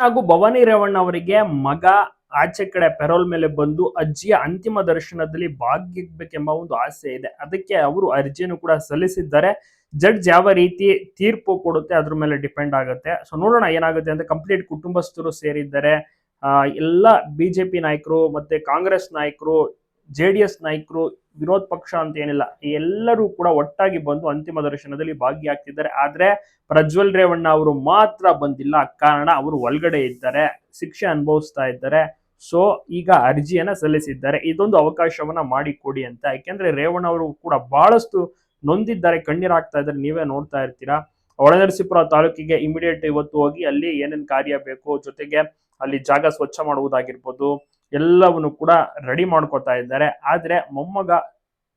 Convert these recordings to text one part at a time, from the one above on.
ಹಾಗೂ ಭವಾನಿ ರೇವಣ್ಣ ಅವರಿಗೆ ಮಗ ಆಚೆ ಕಡೆ ಪೆರೋಲ್ ಮೇಲೆ ಬಂದು ಅಜ್ಜಿಯ ಅಂತಿಮ ದರ್ಶನದಲ್ಲಿ ಭಾಗಿಯಾಗಬೇಕೆಂಬ ಒಂದು ಆಸೆ ಇದೆ. ಅದಕ್ಕೆ ಅವರು ಅರ್ಜಿಯನ್ನು ಕೂಡ ಸಲ್ಲಿಸಿದ್ದಾರೆ. ಜಡ್ಜ್ ಯಾವ ರೀತಿ ತೀರ್ಪು ಕೊಡುತ್ತೆ ಅದ್ರ ಮೇಲೆ ಡಿಪೆಂಡ್ ಆಗುತ್ತೆ. ಸೊ ನೋಡೋಣ ಏನಾಗುತ್ತೆ ಅಂತ. ಕಂಪ್ಲೀಟ್ ಕುಟುಂಬಸ್ಥರು ಸೇರಿದ್ದಾರೆ. ಎಲ್ಲ ಬಿಜೆಪಿ ನಾಯಕರು ಮತ್ತೆ ಕಾಂಗ್ರೆಸ್ ನಾಯಕರು, ಜೆಡಿಎಸ್ ನಾಯಕರು, ವಿರೋಧ ಪಕ್ಷ ಅಂತ ಏನಿಲ್ಲ, ಎಲ್ಲರೂ ಕೂಡ ಒಟ್ಟಾಗಿ ಬಂದು ಅಂತಿಮ ದರ್ಶನದಲ್ಲಿ ಭಾಗಿಯಾಗ್ತಿದ್ದಾರೆ. ಆದ್ರೆ ಪ್ರಜ್ವಲ್ ರೇವಣ್ಣ ಅವರು ಮಾತ್ರ ಬಂದಿಲ್ಲ. ಕಾರಣ ಅವರು ಒಳಗಡೆ ಇದ್ದಾರೆ, ಶಿಕ್ಷೆ ಅನುಭವಿಸ್ತಾ ಇದ್ದಾರೆ. ಸೊ ಈಗ ಅರ್ಜಿಯನ್ನ ಸಲ್ಲಿಸಿದ್ದಾರೆ. ಇದೊಂದು ಅವಕಾಶವನ್ನ ಮಾಡಿಕೊಡಿ ಅಂತ. ಯಾಕೆಂದ್ರೆ ರೇವಣ್ಣ ಅವರು ಕೂಡ ಬಹಳಷ್ಟು ನೊಂದಿದ್ದಾರೆ, ಕಣ್ಣೀರಾಗ್ತಾ ಇದ್ದಾರೆ, ನೀವೇ ನೋಡ್ತಾ ಇರ್ತೀರಾ. ಹೊಳೆನರಸೀಪುರ ತಾಲೂಕಿಗೆ ಇಮಿಡಿಯೇಟ್ ಇವತ್ತು ಹೋಗಿ ಅಲ್ಲಿ ಏನೇನ್ ಕಾರ್ಯ ಬೇಕು, ಜೊತೆಗೆ ಅಲ್ಲಿ ಜಾಗ ಸ್ವಚ್ಛ ಮಾಡುವುದಾಗಿರ್ಬೋದು, ಎಲ್ಲವನ್ನು ಕೂಡ ರೆಡಿ ಮಾಡ್ಕೊತಾ ಇದ್ದಾರೆ. ಆದ್ರೆ ಮೊಮ್ಮಗ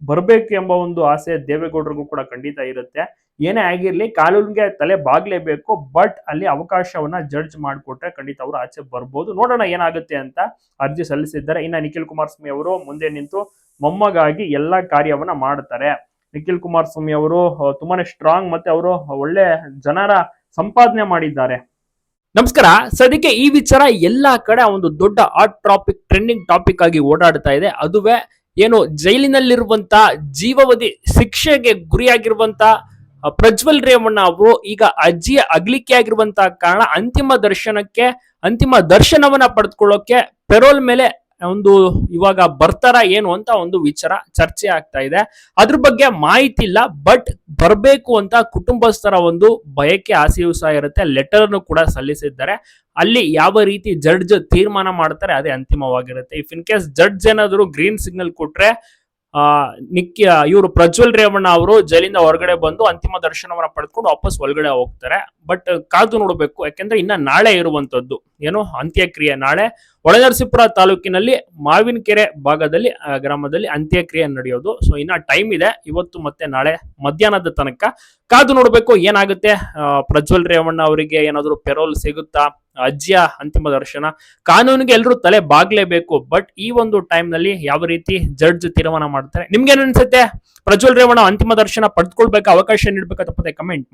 ಬರ್ಬೇಕು ಎಂಬ ಒಂದು ಆಸೆ ದೇವೇಗೌಡರಿಗೂ ಕೂಡ ಖಂಡಿತ ಇರುತ್ತೆ. ಏನೇ ಆಗಿರ್ಲಿ ಕಾನೂನಿಗೆ ತಲೆ ಬಾಗ್ಲೇಬೇಕು. ಬಟ್ ಅಲ್ಲಿ ಅವಕಾಶವನ್ನ ಜಡ್ಜ್ ಮಾಡಿಕೊಟ್ರೆ ಖಂಡಿತ ಅವರು ಆಚೆ ಬರ್ಬೋದು. ನೋಡೋಣ ಏನಾಗುತ್ತೆ ಅಂತ. ಅರ್ಜಿ ಸಲ್ಲಿಸಿದ್ದಾರೆ. ಇನ್ನ ನಿಖಿಲ್ ಕುಮಾರಸ್ವಾಮಿ ಅವರು ಮುಂದೆ ನಿಂತು ಮೊಮ್ಮಗಾಗಿ ಎಲ್ಲಾ ಕಾರ್ಯವನ್ನ ಮಾಡ್ತಾರೆ. ನಿಖಿಲ್ ಕುಮಾರಸ್ವಾಮಿ ಅವರು ತುಂಬಾನೇ ಸ್ಟ್ರಾಂಗ್, ಮತ್ತೆ ಅವರು ಒಳ್ಳೆ ಜನರ ಸಂಪಾದನೆ ಮಾಡಿದ್ದಾರೆ. ನಮಸ್ಕಾರ. ಸದ್ಯಕ್ಕೆ ಈ ವಿಚಾರ ಎಲ್ಲಾ ಕಡೆ ಒಂದು ದೊಡ್ಡ ಹಾಟ್ ಟಾಪಿಕ್, ಟ್ರೆಂಡಿಂಗ್ ಟಾಪಿಕ್ ಆಗಿ ಓಡಾಡ್ತಾ ಇದೆ. ಅದುವೇ ಏನು ಜೈಲಿನಲ್ಲಿರುವಂತ ಜೀವಾವಧಿ ಶಿಕ್ಷೆಗೆ ಗುರಿಯಾಗಿರುವಂತ ಪ್ರಜ್ವಲ್ ರೇವಣ್ಣ ಅವರು ಈಗ ಅಜ್ಜಿಯ ಅಗಲಿಕೆ ಆಗಿರುವಂತಹ ಕಾರಣ ಅಂತಿಮ ದರ್ಶನವನ್ನ ಪಡೆದುಕೊಳ್ಳೋಕೆ ಪೆರೋಲ್ ಮೇಲೆ ಒಂದು ಇವಾಗ ಬರ್ತಾರ ಏನು ಅಂತ ಒಂದು ವಿಚಾರ ಚರ್ಚೆ ಆಗ್ತಾ ಇದೆ. ಅದ್ರ ಬಗ್ಗೆ ಮಾಹಿತಿ ಇಲ್ಲ. ಬಟ್ ಬರ್ಬೇಕು ಅಂತ ಕುಟುಂಬಸ್ಥರ ಒಂದು ಬಯಕೆ, ಆಸೆಯೂ ಸಹ ಇರುತ್ತೆ. ಲೆಟರ್ನು ಕೂಡ ಸಲ್ಲಿಸಿದ್ದಾರೆ. ಅಲ್ಲಿ ಯಾವ ರೀತಿ ಜಡ್ಜ್ ತೀರ್ಮಾನ ಮಾಡ್ತಾರೆ ಅದೇ ಅಂತಿಮವಾಗಿರುತ್ತೆ. ಇಫ್ ಇನ್ ಕೇಸ್ ಜಡ್ಜ್ ಏನಾದ್ರು ಗ್ರೀನ್ ಸಿಗ್ನಲ್ ಕೊಟ್ರೆ ಇವರು ಪ್ರಜ್ವಲ್ ರೇವಣ್ಣ ಅವರು ಜೈಲಿಂದ ಹೊರಗಡೆ ಬಂದು ಅಂತಿಮ ದರ್ಶನವನ್ನ ಪಡೆದುಕೊಂಡು ವಾಪಸ್ ಒಳಗಡೆ ಹೋಗ್ತಾರೆ. ಬಟ್ ಕಾದು ನೋಡ್ಬೇಕು. ಯಾಕೆಂದ್ರೆ ಇನ್ನ ನಾಳೆ ಇರುವಂತದ್ದು ಏನು ಅಂತ್ಯಕ್ರಿಯೆ. ನಾಳೆ ಹೊಳೆನರಸೀಪುರ ತಾಲೂಕಿನಲ್ಲಿ ಮಾವಿನಕೆರೆ ಭಾಗದಲ್ಲಿ ಗ್ರಾಮದಲ್ಲಿ ಅಂತ್ಯಕ್ರಿಯೆ ನಡೆಯೋದು. ಸೊ ಇನ್ನ ಟೈಮ್ ಇದೆ, ಇವತ್ತು ಮತ್ತೆ ನಾಳೆ ಮಧ್ಯಾಹ್ನದ ತನಕ ಕಾದು ನೋಡ್ಬೇಕು ಏನಾಗುತ್ತೆ. ಪ್ರಜ್ವಲ್ ರೇವಣ್ಣ ಅವರಿಗೆ ಏನಾದ್ರು ಪೆರೋಲ್ ಸಿಗುತ್ತಾ, ಅಜ್ಜಿಯ ಅಂತಿಮ ದರ್ಶನ, ಕಾನೂನಿಗೆ ಎಲ್ಲರೂ ತಲೆ ಬಾಗ್ಲೇಬೇಕು. ಬಟ್ ಈ ಒಂದು ಟೈಮ್ ನಲ್ಲಿ ಯಾವ ರೀತಿ ಜಡ್ಜ್ ತೀರ್ಮಾನ ಮಾಡ್ತಾರೆ, ನಿಮ್ಗೆ ಏನ್ ಅನ್ಸುತ್ತೆ? ಪ್ರಜ್ವಲ್ ರೇವಣ್ಣ ಅಂತಿಮ ದರ್ಶನ ಪಡೆದುಕೊಳ್ಬೇಕಾ, ಅವಕಾಶ ನೀಡಬೇಕಾ? ತಪ್ಪದೆ ಕಮೆಂಟ್ ಮಾಡಿ.